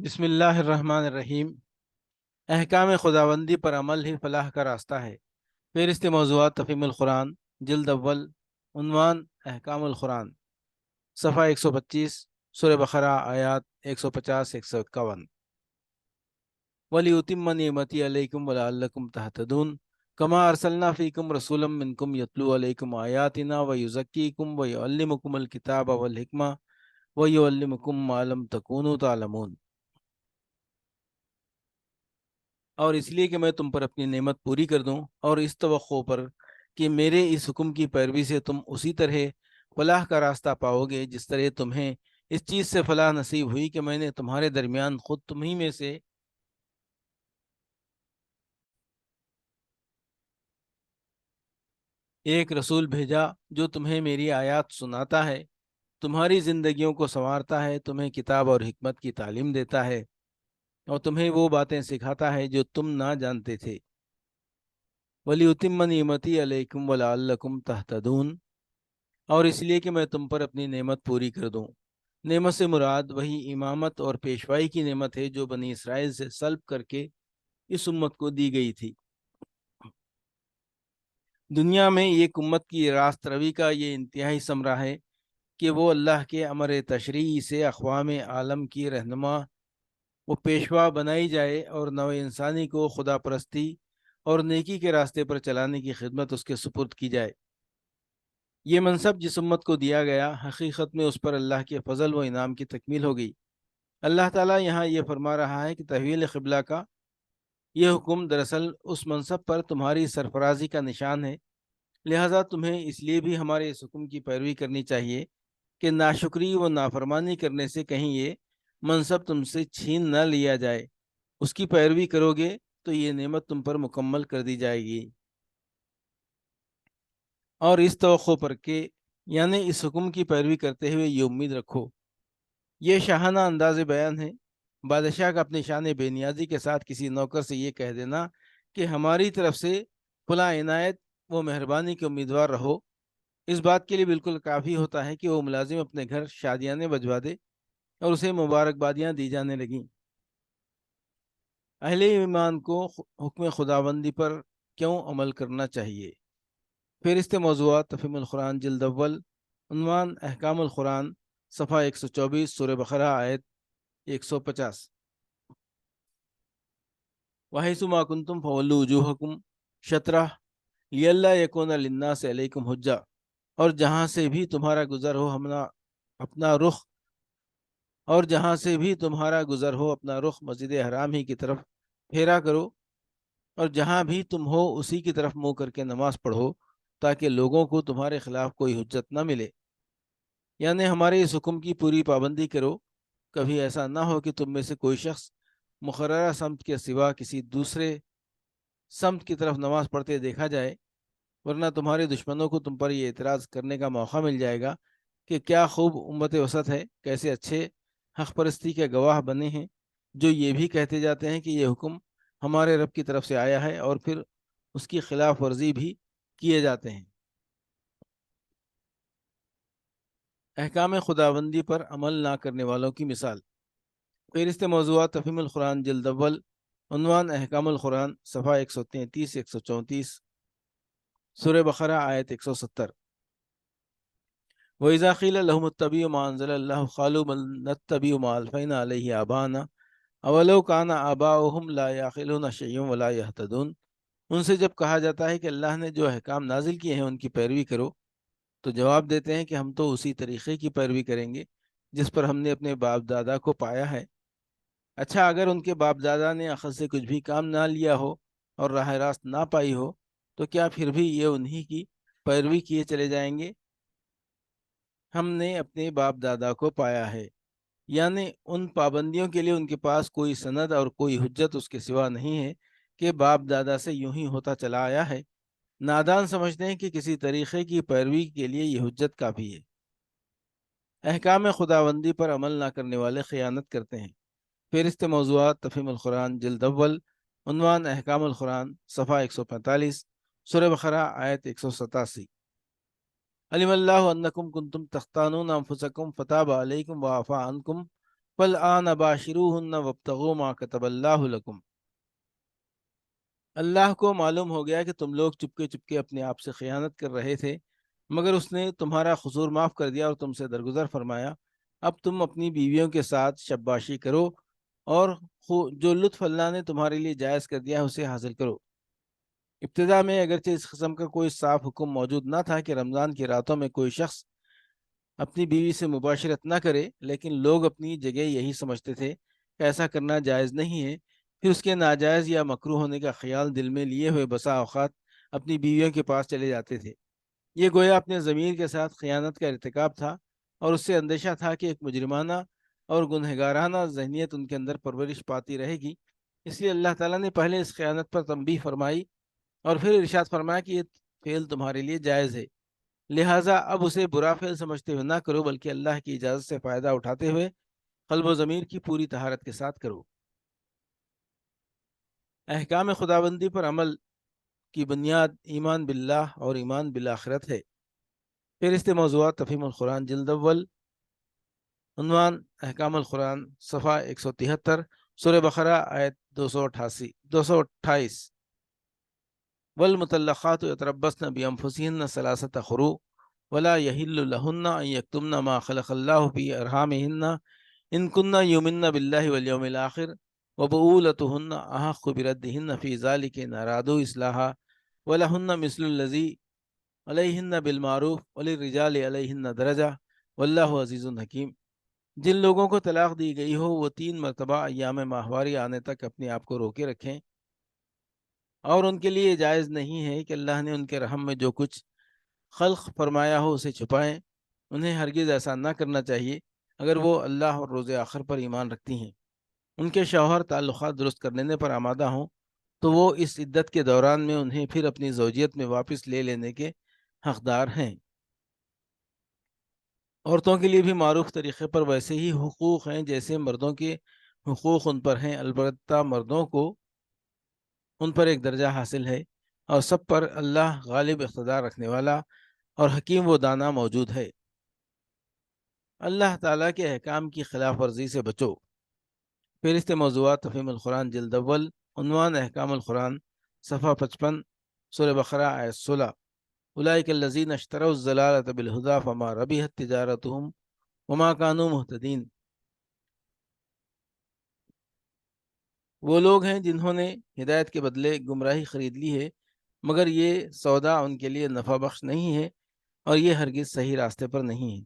بسم اللہ الرحمن الرحیم۔ احکام خداوندی پر عمل ہی فلاح کا راستہ ہے۔ فہرست موضوعات تفہیم القرآن، جلد اول، عنوان احکام القرآن، صفحہ 125، سورہ بقرہ، آیات 150 151۔ وَلِيُتِمَّ نِعْمَتِي عَلَيْكُمْ وَلَعَلَّكُمْ تَهْتَدُونَ كَمَا أَرْسَلْنَا فِيكُمْ رَسُولًا مِّنْكُمْ يَتْلُو عَلَيْكُمْ آيَاتِنَا وَيُزَكِّيكُمْ وَيُعَلِّمُكُمُ الْكِتَابَ وَالْحِكْمَةَ وَيُعَلِّمُكُمْ مَا لَمْ تَكُونُوا تَعْلَمُونَ۔ اور اس لیے کہ میں تم پر اپنی نعمت پوری کر دوں، اور اس توقع پر کہ میرے اس حکم کی پیروی سے تم اسی طرح فلاح کا راستہ پاؤ گے جس طرح تمہیں اس چیز سے فلاح نصیب ہوئی کہ میں نے تمہارے درمیان خود تمہیں میں سے ایک رسول بھیجا جو تمہیں میری آیات سناتا ہے، تمہاری زندگیوں کو سنوارتا ہے، تمہیں کتاب اور حکمت کی تعلیم دیتا ہے، اور تمہیں وہ باتیں سکھاتا ہے جو تم نہ جانتے تھے۔ وَلِيُتِمَّ نِعْمَتِي عَلَيْكُمْ وَلَعَلَّكُمْ تَهْتَدُونَ، اور اس لیے کہ میں تم پر اپنی نعمت پوری کر دوں۔ نعمت سے مراد وہی امامت اور پیشوائی کی نعمت ہے جو بنی اسرائیل سے سلب کر کے اس امت کو دی گئی تھی۔ دنیا میں ایک امت کی راست روی کا یہ انتہائی ثمرہ ہے کہ وہ اللہ کے امر تشریعی سے اقوام عالم کی رہنما و پیشوا بنائی جائے، اور نوع انسانی کو خدا پرستی اور نیکی کے راستے پر چلانے کی خدمت اس کے سپرد کی جائے۔ یہ منصب جس امت کو دیا گیا، حقیقت میں اس پر اللہ کے فضل و انعام کی تکمیل ہو گئی۔ اللہ تعالیٰ یہاں یہ فرما رہا ہے کہ تحویل قبلہ کا یہ حکم دراصل اس منصب پر تمہاری سرفرازی کا نشان ہے، لہٰذا تمہیں اس لیے بھی ہمارے اس حکم کی پیروی کرنی چاہیے کہ ناشکری و نافرمانی کرنے سے کہیں یہ منصب تم سے چھین نہ لیا جائے۔ اس کی پیروی کرو گے تو یہ نعمت تم پر مکمل کر دی جائے گی، اور اس توقع پر کہ یعنی اس حکم کی پیروی کرتے ہوئے یہ امید رکھو۔ یہ شاہانہ انداز بیان ہے۔ بادشاہ کا اپنی شان بے نیازی کے ساتھ کسی نوکر سے یہ کہہ دینا کہ ہماری طرف سے فلاں عنایت و مہربانی کے امیدوار رہو، اس بات کے لیے بالکل کافی ہوتا ہے کہ وہ ملازم اپنے گھر شادیانے بجوا دے اور اسے مبارکبادیاں دی جانے لگیں۔ اہل ایمان کو حکم خداوندی پر کیوں عمل کرنا چاہیے؟ فہرست موضوعات تفہیم القرآن، جلد اول، عنوان احکام القرآن، صفحہ 124، سورہ بقرہ، آیت 150۔ وَحَيْثُ مَا كُنْتُمْ فَوَلُّوا وُجُوهَكُمْ شَطْرَهُ لِئَلَّا يَكُونَ لِلنَّاسِ عَلَيْكُمْ حُجَّةٌ، اور جہاں سے بھی تمہارا گزر ہو اپنا رخ اور جہاں سے بھی تمہارا گزر ہو اپنا رخ مسجد حرام ہی کی طرف پھیرا کرو، اور جہاں بھی تم ہو اسی کی طرف منہ کر کے نماز پڑھو، تاکہ لوگوں کو تمہارے خلاف کوئی حجت نہ ملے۔ یعنی ہمارے اس حکم کی پوری پابندی کرو۔ کبھی ایسا نہ ہو کہ تم میں سے کوئی شخص مقررہ سمت کے سوا کسی دوسرے سمت کی طرف نماز پڑھتے دیکھا جائے، ورنہ تمہارے دشمنوں کو تم پر یہ اعتراض کرنے کا موقع مل جائے گا کہ کیا خوب امت وسط ہے، کیسے اچھے حق پرستی کے گواہ بنے ہیں، جو یہ بھی کہتے جاتے ہیں کہ یہ حکم ہمارے رب کی طرف سے آیا ہے، اور پھر اس کی خلاف ورزی بھی کیے جاتے ہیں۔ احکام خداوندی پر عمل نہ کرنے والوں کی مثال۔ فہرست موضوعات تفہیم القرآن، جلد اول، عنوان احکام القرآن، صفحہ 133 134، سورہ بقرہ، آیت 170۔ وَإِذَا قِيلَ لَهُمُ اتَّبِعُوا مَا أَنزَلَ اللَّهُ قَالُوا بَلْ نَتَّبِعُ مَا أَلْفَيْنَا عَلَيْهِ آبَاءَنَا أَوَلَوْ كَانَ آبَاؤُهُمْ لَا يَعْقِلُونَ شَيْئًا وَلَا يَهْتَدُونَ۔ ان سے جب کہا جاتا ہے کہ اللہ نے جو احکام نازل کیے ہیں ان کی پیروی کرو، تو جواب دیتے ہیں کہ ہم تو اسی طریقے کی پیروی کریں گے جس پر ہم نے اپنے باپ دادا کو پایا ہے۔ اچھا، اگر ان کے باپ دادا نے عقل سے کچھ بھی کام نہ لیا ہو اور راہ راست نہ پائی ہو، تو کیا پھر بھی یہ انہی کی پیروی کیے چلے جائیں گے؟ ہم نے اپنے باپ دادا کو پایا ہے، یعنی ان پابندیوں کے لیے ان کے پاس کوئی سند اور کوئی حجت اس کے سوا نہیں ہے کہ باپ دادا سے یوں ہی ہوتا چلا آیا ہے۔ نادان سمجھتے ہیں کہ کسی طریقے کی پیروی کے لیے یہ حجت کافی ہے۔ احکام خداوندی پر عمل نہ کرنے والے خیانت کرتے ہیں۔ فہرست موضوعات تفہیم القرآن، جلد اول، عنوان احکام القرآن، صفحہ 145، سورہ بقرہ، آیت 187۔ علم اللہ انکم کنتم تختانون انفسکم فتاب علیکم وعفا عنکم فالآن باشروہن وابتغوا ما کتب اللہ لکم۔ اللہ کو معلوم ہو گیا کہ تم لوگ چپکے چپکے اپنے آپ سے خیانت کر رہے تھے، مگر اس نے تمہارا قصور معاف کر دیا اور تم سے درگزر فرمایا۔ اب تم اپنی بیویوں کے ساتھ شباشی کرو اور جو لطف اللہ نے تمہارے لیے جائز کر دیا ہے اسے حاصل کرو۔ ابتدا میں اگرچہ اس قسم کا کوئی صاف حکم موجود نہ تھا کہ رمضان کی راتوں میں کوئی شخص اپنی بیوی سے مباشرت نہ کرے، لیکن لوگ اپنی جگہ یہی سمجھتے تھے کہ ایسا کرنا جائز نہیں ہے، پھر اس کے ناجائز یا مکروہ ہونے کا خیال دل میں لیے ہوئے بسا اوقات اپنی بیویوں کے پاس چلے جاتے تھے۔ یہ گویا اپنے ضمیر کے ساتھ خیانت کا ارتکاب تھا، اور اس سے اندیشہ تھا کہ ایک مجرمانہ اور گنہگارانہ ذہنیت ان کے اندر پرورش پاتی رہے گی۔ اس لیے اللہ تعالیٰ نے پہلے اس خیانت پر تنبیہ فرمائی اور پھر ارشاد فرمایا کہ یہ فعل تمہارے لیے جائز ہے، لہٰذا اب اسے برا فعل سمجھتے ہوئے نہ کرو، بلکہ اللہ کی اجازت سے فائدہ اٹھاتے ہوئے قلب و ضمیر کی پوری طہارت کے ساتھ کرو۔ احکام خداوندی پر عمل کی بنیاد ایمان باللہ اور ایمان بالآخرت ہے۔ فہرست موضوعات تفہیم القرآن جلد اول، عنوان احکام القرآن، صفحہ 173، سورہ بقرہ آیت 228۔ والمطلقات یتربصن بانفسہن ثلاثۃ قروء ولا یحل لہن ان یکتمن ما خلق اللہ فی ارحامہن ان کن یؤمن باللہ والیوم الآخر وبعولتہن احق بردہن فی ذلک ان ارادوا اصلاحا ولہن مثل الذی علیہن بالمعروف وللرجال علیہن درجہ واللہ عزیز حکیم۔ جن لوگوں کو طلاق دی گئی ہو وہ 3 مرتبہ ایام ماہواری آنے تک اپنے آپ کو روکے رکھیں، اور ان کے لیے جائز نہیں ہے کہ اللہ نے ان کے رحم میں جو کچھ خلق فرمایا ہو اسے چھپائیں۔ انہیں ہرگز ایسا نہ کرنا چاہیے اگر وہ اللہ اور روز آخر پر ایمان رکھتی ہیں۔ ان کے شوہر تعلقات درست کر لینے پر آمادہ ہوں تو وہ اس عدت کے دوران میں انہیں پھر اپنی زوجیت میں واپس لے لینے کے حقدار ہیں۔ عورتوں کے لیے بھی معروف طریقے پر ویسے ہی حقوق ہیں جیسے مردوں کے حقوق ان پر ہیں، البتہ مردوں کو ان پر ایک درجہ حاصل ہے، اور سب پر اللہ غالب اقتدار رکھنے والا اور حکیم و دانا موجود ہے۔ اللہ تعالیٰ کے احکام کی خلاف ورزی سے بچو۔ فہرست موضوعات تفہیم القرآن جلد اول، عنوان احکام القرآن، صفحہ 55، سورہ بقرہ آیت 16۔ اولئک الذین اشتروا الضلالۃ بالہدی فما ربحت تجارتہم وما کانوا مہتدین۔ وہ لوگ ہیں جنہوں نے ہدایت کے بدلے گمراہی خرید لی ہے، مگر یہ سودا ان کے لیے نفع بخش نہیں ہے اور یہ ہرگز صحیح راستے پر نہیں ہے۔